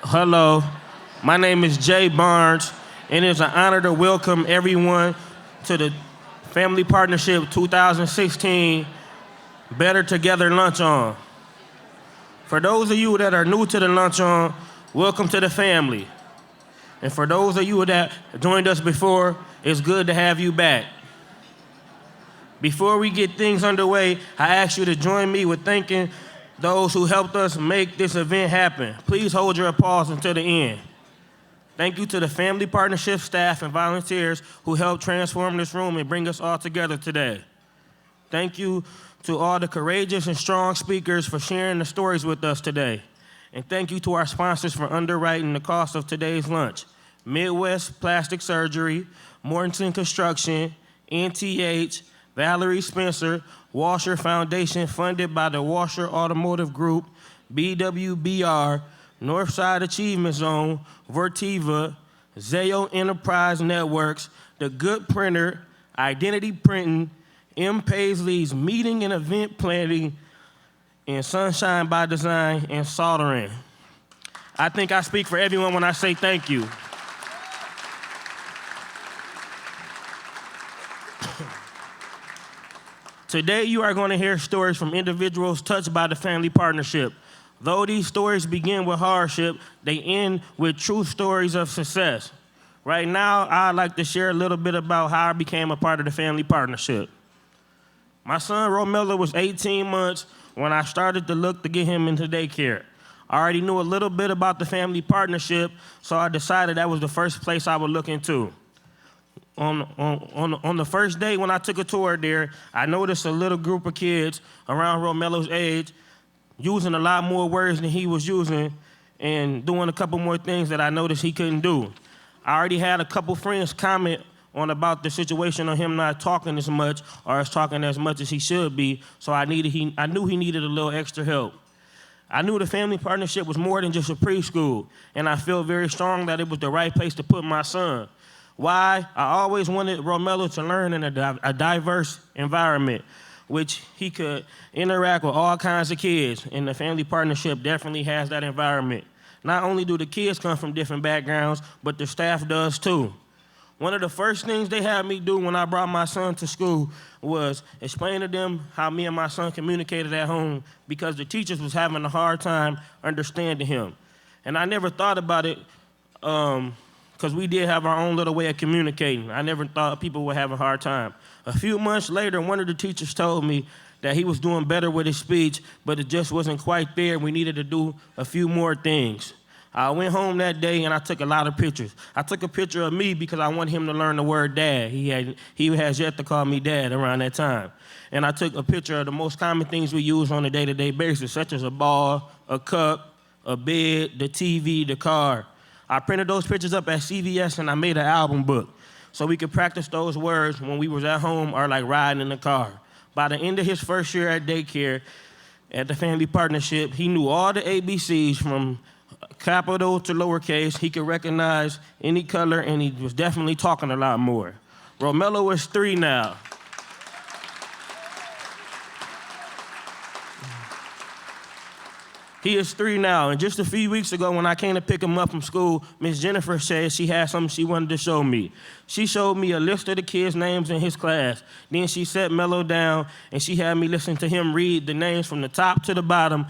Hello, my name is Jay Barnes, and it's an honor to welcome everyone to the Family Partnership 2016 Better Together Luncheon. For those of you that are new to the luncheon, welcome to the family. And for those of you that joined us before, it's good to have you back. Before we get things underway, I ask you to join me with thanking those who helped us make this event happen. Please hold your applause until the end. Thank you to the Family Partnership staff and volunteers who helped transform this room and bring us all together today. Thank you to all the courageous and strong speakers for sharing the stories with us today. And thank you to our sponsors for underwriting the cost of today's lunch. Midwest Plastic Surgery, Mortensen Construction, NTH, Valerie Spencer, Washer Foundation, funded by the Washer Automotive Group, BWBR, Northside Achievement Zone, Vertiva, Zayo Enterprise Networks, The Good Printer, Identity Printing, M. Paisley's Meeting and Event Planning, and Sunshine by Design and Soldering. I think I speak for everyone when I say thank you. Today, you are going to hear stories from individuals touched by the Family Partnership. Though these stories begin with hardship, they end with true stories of success. Right now, I'd like to share a little bit about how I became a part of the Family Partnership. My son, Romello, was 18 months when I started to look to get him into daycare. I already knew a little bit about the Family Partnership, so I decided that was the first place I would look into. On the first day when I took a tour there, I noticed a little group of kids around Romello's age using a lot more words than he was using and doing a couple more things that I noticed he couldn't do. I already had a couple friends comment on about the situation of him not talking as much or as talking as much as he should be, so I knew he needed a little extra help. I knew the Family Partnership was more than just a preschool, and I felt very strong that it was the right place to put my son. Why? I always wanted Romello to learn in a diverse environment, which he could interact with all kinds of kids, and the Family Partnership definitely has that environment. Not only do the kids come from different backgrounds, but the staff does too. One of the first things they had me do when I brought my son to school was explain to them how me and my son communicated at home because the teachers was having a hard time understanding him. And I never thought about it because we did have our own little way of communicating. I never thought people would have a hard time. A few months later, one of the teachers told me that he was doing better with his speech, but it just wasn't quite there. We needed to do a few more things. I went home that day and I took a lot of pictures. I took a picture of me because I wanted him to learn the word dad. He has yet to call me dad around that time. And I took a picture of the most common things we use on a day-to-day basis, such as a ball, a cup, a bed, the TV, the car. I printed those pictures up at CVS and I made an album book so we could practice those words when we was at home or like riding in the car. By the end of his first year at daycare at the Family Partnership, he knew all the ABCs from capital to lowercase. He could recognize any color and he was definitely talking a lot more. Romello is 3 now. He is 3 now, and just a few weeks ago when I came to pick him up from school, Miss Jennifer said she had something she wanted to show me. She showed me a list of the kids' names in his class. Then she set Mello down, and she had me listen to him read the names from the top to the bottom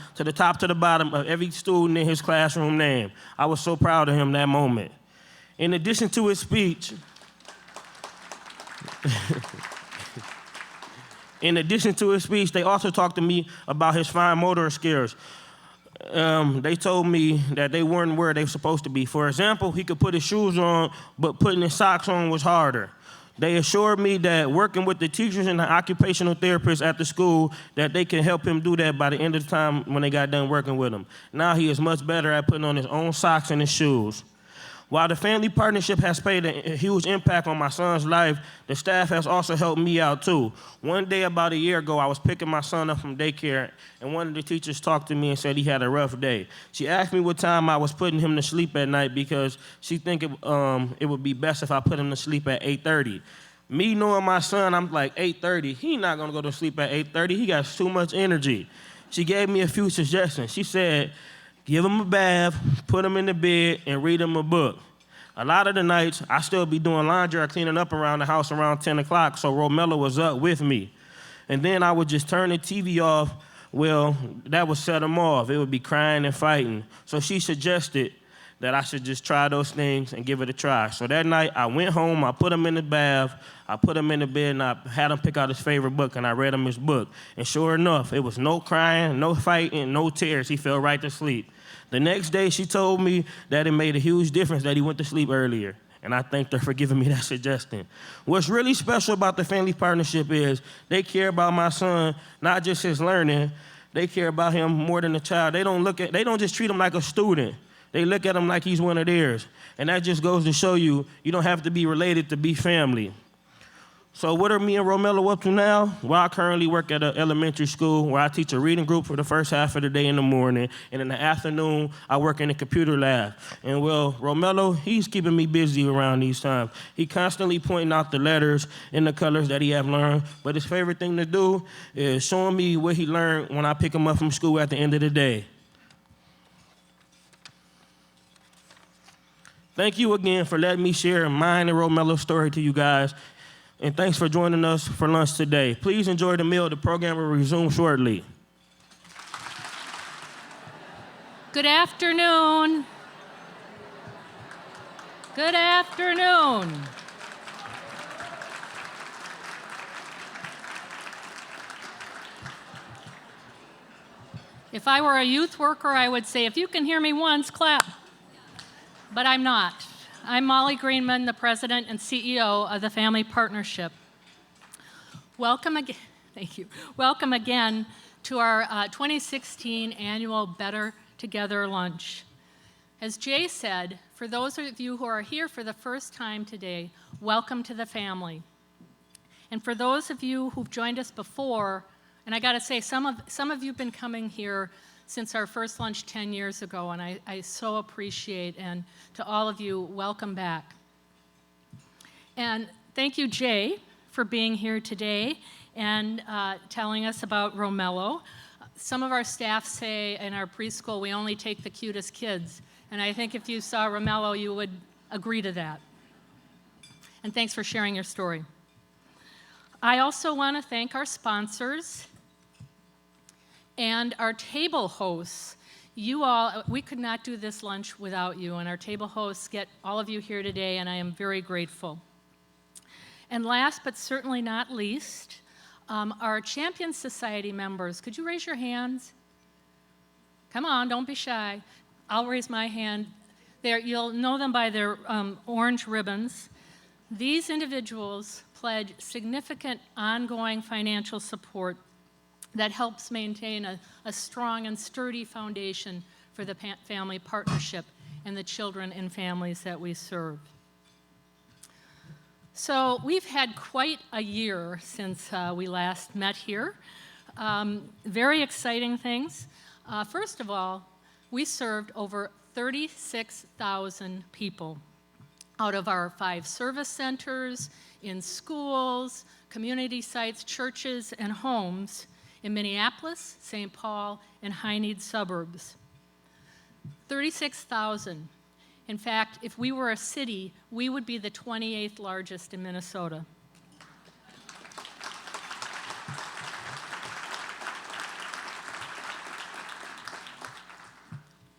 of every student in his classroom name. I was so proud of him that moment. In addition to his speech, they also talked to me about his fine motor skills. They told me that they weren't where they were supposed to be. For example, he could put his shoes on, but putting his socks on was harder. They assured me that working with the teachers and the occupational therapists at the school, that they can help him do that by the end of the time when they got done working with him. Now he is much better at putting on his own socks and his shoes. While the Family Partnership has played a huge impact on my son's life, the staff has also helped me out too. One day about a year ago, I was picking my son up from daycare, and one of the teachers talked to me and said he had a rough day. She asked me what time I was putting him to sleep at night because she think it would be best if I put him to sleep at 8:30. Me knowing my son, I'm like, 8:30, he not gonna go to sleep at 8:30, he got too much energy. She gave me a few suggestions. She said, give them a bath, put them in the bed, and read them a book. A lot of the nights, I still be doing laundry or cleaning up around the house around 10 o'clock, so Romello was up with me. And then I would just turn the TV off. Well, that would set him off. It would be crying and fighting. So she suggested that I should just try those things and give it a try. So that night, I went home, I put him in the bath, I put him in the bed, and I had him pick out his favorite book, and I read him his book. And sure enough, it was no crying, no fighting, no tears. He fell right to sleep. The next day, she told me that it made a huge difference that he went to sleep earlier. And I thanked her for giving me that suggestion. What's really special about the family partnership is they care about my son, not just his learning. They care about him more than a child. They don't just treat him like a student. They look at him like he's one of theirs. And that just goes to show you, you don't have to be related to be family. So what are me and Romello up to now? Well, I currently work at an elementary school where I teach a reading group for the first half of the day in the morning. And in the afternoon, I work in the computer lab. And well, Romello, he's keeping me busy around these times. He constantly pointing out the letters and the colors that he have learned. But his favorite thing to do is showing me what he learned when I pick him up from school at the end of the day. Thank you again for letting me share mine and Romello's story to you guys. And thanks for joining us for lunch today. Please enjoy the meal. The program will resume shortly. Good afternoon. Good afternoon. If I were a youth worker, I would say, if you can hear me once, clap. But I'm not. I'm Molly Greenman, the president and CEO of the Family Partnership. Welcome again, thank you. Welcome again to our 2016 annual Better Together Lunch. As Jay said, for those of you who are here for the first time today, welcome to the family. And for those of you who've joined us before, and I gotta say, some of you have been coming here since our first lunch 10 years ago, and I so appreciate, and to all of you, welcome back. And thank you, Jay, for being here today and telling us about Romello. Some of our staff say in our preschool, we only take the cutest kids, and I think if you saw Romello, you would agree to that. And thanks for sharing your story. I also want to thank our sponsors and our table hosts. You all, we could not do this lunch without you, and our table hosts get all of you here today, and I am very grateful. And last but certainly not least, our Champion Society members. Could you raise your hands? Come on, don't be shy. I'll raise my hand. You'll know them by their orange ribbons. These individuals pledge significant ongoing financial support that helps maintain a strong and sturdy foundation for the family partnership and the children and families that we serve. So we've had quite a year since we last met here. Very exciting things. First of all, we served over 36,000 people out of our 5 service centers, in schools, community sites, churches, and homes in Minneapolis, St. Paul, and high-need suburbs. 36,000. In fact, if we were a city, we would be the 28th largest in Minnesota.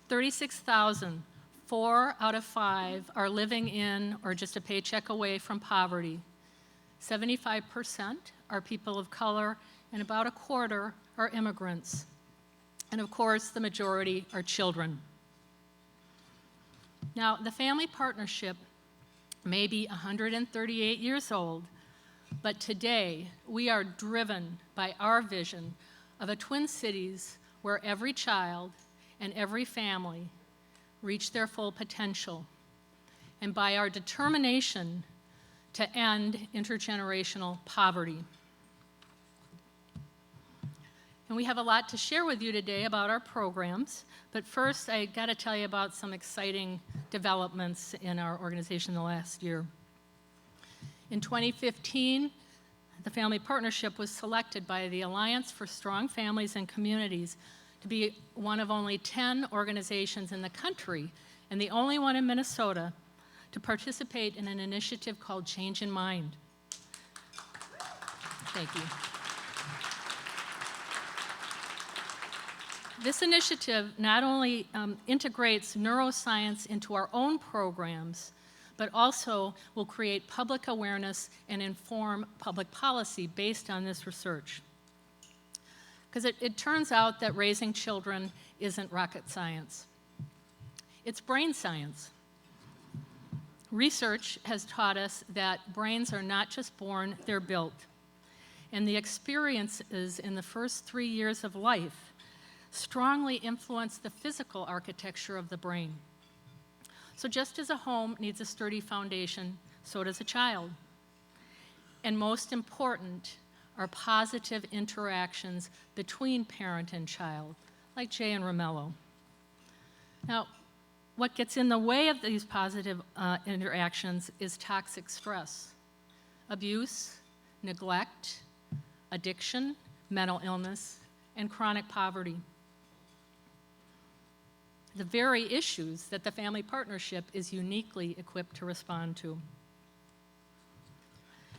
$36,000. 4 out of 5 are living in or just a paycheck away from poverty. 75% are people of color, and about a quarter are immigrants. And of course, the majority are children. Now, the Family Partnership may be 138 years old, but today we are driven by our vision of a Twin Cities where every child and every family reach their full potential, and by our determination to end intergenerational poverty. And we have a lot to share with you today about our programs, but first I got to tell you about some exciting developments in our organization in the last year. In 2015, the Family Partnership was selected by the Alliance for Strong Families and Communities to be one of only 10 organizations in the country and the only one in Minnesota to participate in an initiative called Change in Mind. Thank you. This initiative not only integrates neuroscience into our own programs, but also will create public awareness and inform public policy based on this research. Because it turns out that raising children isn't rocket science. It's brain science. Research has taught us that brains are not just born, they're built. And the experiences in the first 3 years of life strongly influence the physical architecture of the brain. So just as a home needs a sturdy foundation, so does a child. And most important are positive interactions between parent and child, like Jay and Romello. Now, what gets in the way of these positive interactions is toxic stress, abuse, neglect, addiction, mental illness, and chronic poverty. The very issues that the family partnership is uniquely equipped to respond to.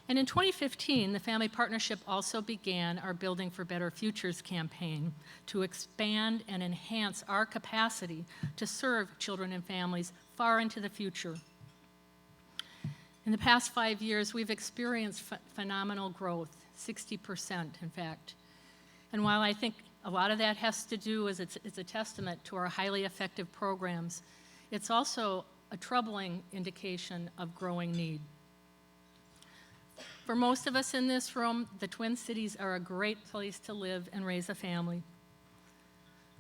And in 2015, the Family Partnership also began our Building for Better Futures campaign to expand and enhance our capacity to serve children and families far into the future. In the past 5 years, we've experienced phenomenal growth, 60% in fact. And while I think a lot of that has to do is it's a testament to our highly effective programs, it's also a troubling indication of growing need. For most of us in this room, the Twin Cities are a great place to live and raise a family.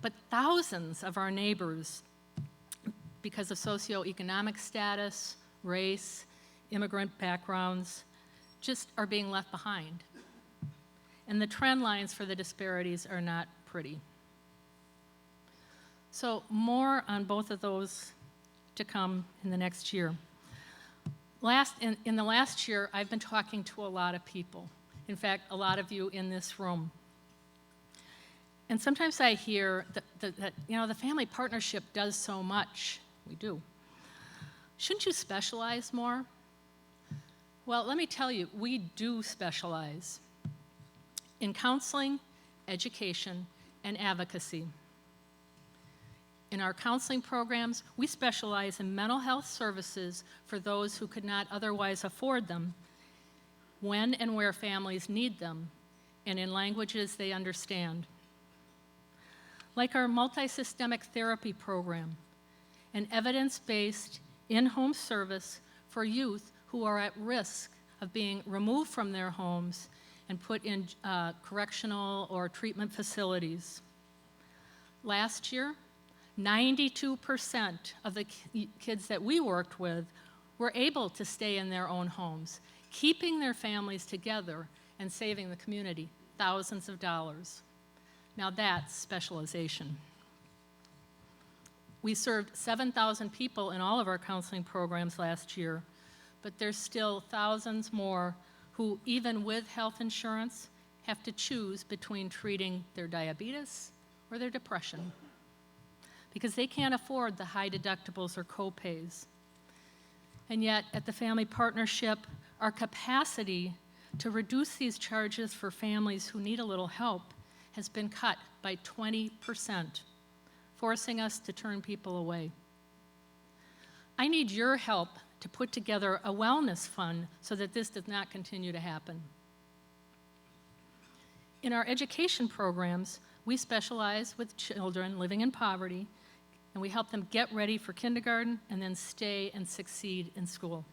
But thousands of our neighbors, because of socioeconomic status, race, immigrant backgrounds, just are being left behind. And the trend lines for the disparities are not pretty. So more on both of those to come in the next year. In the last year, I've been talking to a lot of people. In fact, a lot of you in this room. And sometimes I hear that the family partnership does so much. We do. Shouldn't you specialize more? Well, let me tell you, we do specialize in counseling, education, and advocacy. In our counseling programs, we specialize in mental health services for those who could not otherwise afford them, when and where families need them, and in languages they understand. Like our multi-systemic therapy program, an evidence-based in-home service for youth who are at risk of being removed from their homes and put in correctional or treatment facilities. Last year, 92% of the kids that we worked with were able to stay in their own homes, keeping their families together and saving the community thousands of dollars. Now that's specialization. We served 7,000 people in all of our counseling programs last year, but there's still thousands more who, even with health insurance, have to choose between treating their diabetes or their depression, because they can't afford the high deductibles or co-pays. And yet, at the Family Partnership, our capacity to reduce these charges for families who need a little help has been cut by 20%, forcing us to turn people away. I need your help to put together a wellness fund so that this does not continue to happen. In our education programs, we specialize with children living in poverty, and we help them get ready for kindergarten and then stay and succeed in school.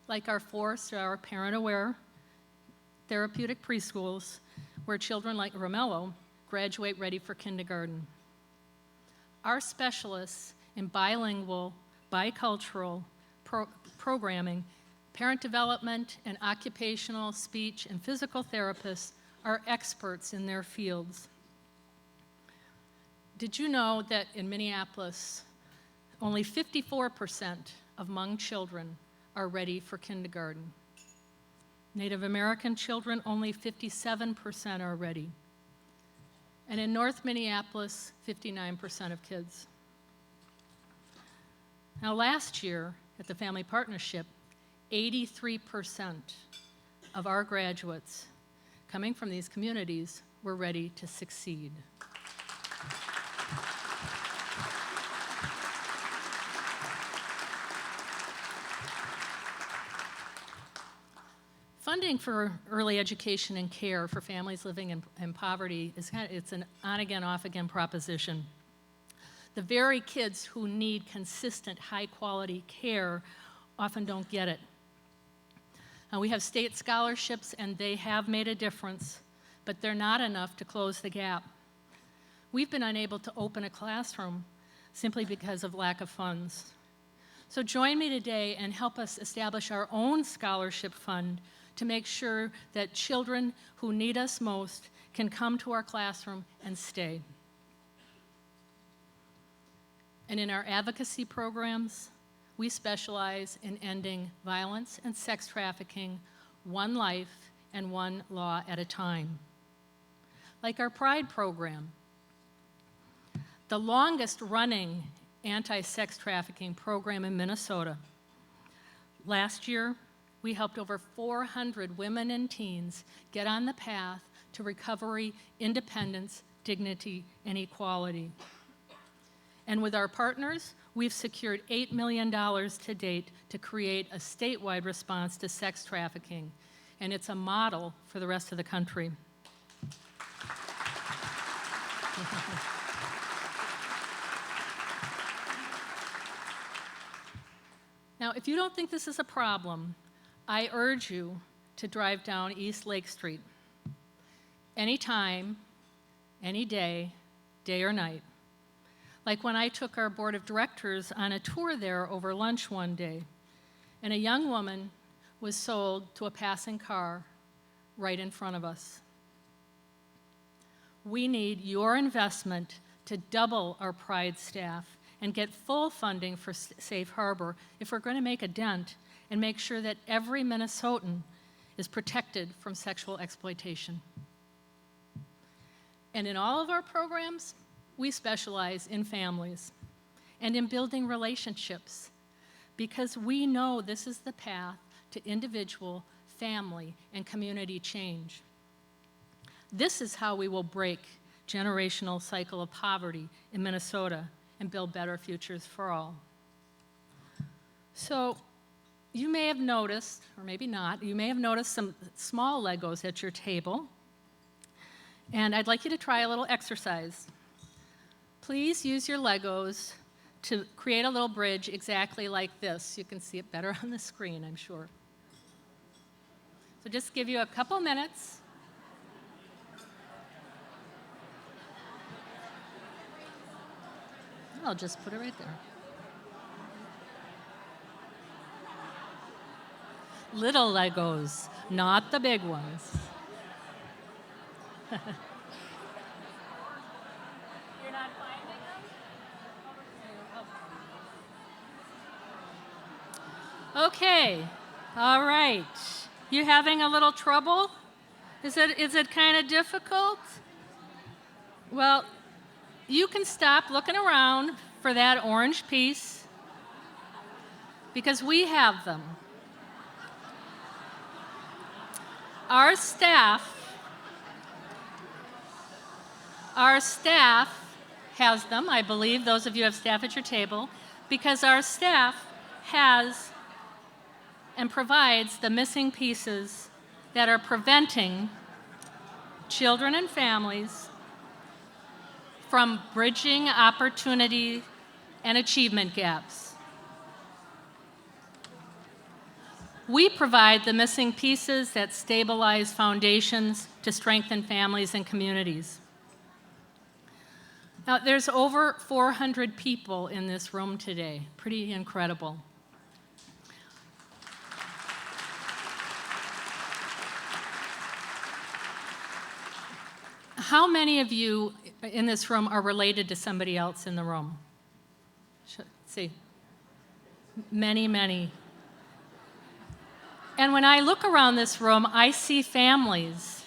Like our 4-star parent-aware therapeutic preschools, where children like Romello graduate ready for kindergarten. Our specialists in bilingual, bicultural programming, parent development, and occupational, speech, and physical therapists are experts in their fields. Did you know that in Minneapolis, only 54% of Hmong children are ready for kindergarten? Native American children, only 57% are ready. And in North Minneapolis, 59% of kids. Now last year at the Family Partnership, 83% of our graduates coming from these communities were ready to succeed. Funding for early education and care for families living in poverty it's an on-again, off-again proposition. The very kids who need consistent, high-quality care often don't get it. We have state scholarships, and they have made a difference, but they're not enough to close the gap. We've been unable to open a classroom simply because of lack of funds. So join me today and help us establish our own scholarship fund to make sure that children who need us most can come to our classroom and stay. And in our advocacy programs, we specialize in ending violence and sex trafficking, one life and one law at a time. Like our Pride program, the longest running anti-sex trafficking program in Minnesota. Last year, we helped over 400 women and teens get on the path to recovery, independence, dignity, and equality. And with our partners, we've secured $8 million to date to create a statewide response to sex trafficking, and it's a model for the rest of the country. Now, if you don't think this is a problem, I urge you to drive down East Lake Street anytime, any day, day or night. Like when I took our board of directors on a tour there over lunch one day, and a young woman was sold to a passing car right in front of us. We need your investment to double our Pride staff and get full funding for Safe Harbor if we're going to make a dent and make sure that every Minnesotan is protected from sexual exploitation. And in all of our programs, we specialize in families and in building relationships because we know this is the path to individual, family, and community change. This is how we will break generational cycle of poverty in Minnesota and build better futures for all. So you may have noticed, or maybe not, you may have noticed some small Legos at your table. And I'd like you to try a little exercise. Please use your Legos to create a little bridge exactly like this. You can see it better on the screen, I'm sure. So just give you a couple minutes. I'll just put it right there. Little Legos, not the big ones. You're not finding them? Okay, all right. You having a little trouble? Is it kind of difficult? Well, you can stop looking around for that orange piece because we have them. Our staff has them, I believe, those of you who have staff at your table, because our staff has and provides the missing pieces that are preventing children and families from bridging opportunity and achievement gaps. We provide the missing pieces that stabilize foundations to strengthen families and communities. Now, there's over 400 people in this room today. Pretty incredible. How many of you in this room are related to somebody else in the room? Let's see. Many, many. And when I look around this room, I see families.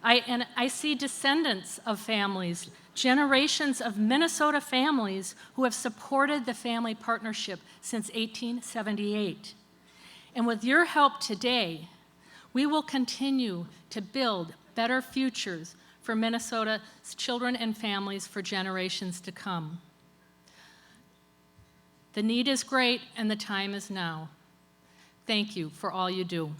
I see descendants of families, generations of Minnesota families who have supported the family partnership since 1878. And with your help today, we will continue to build better futures for Minnesota's children and families for generations to come. The need is great and the time is now. Thank you for all you do.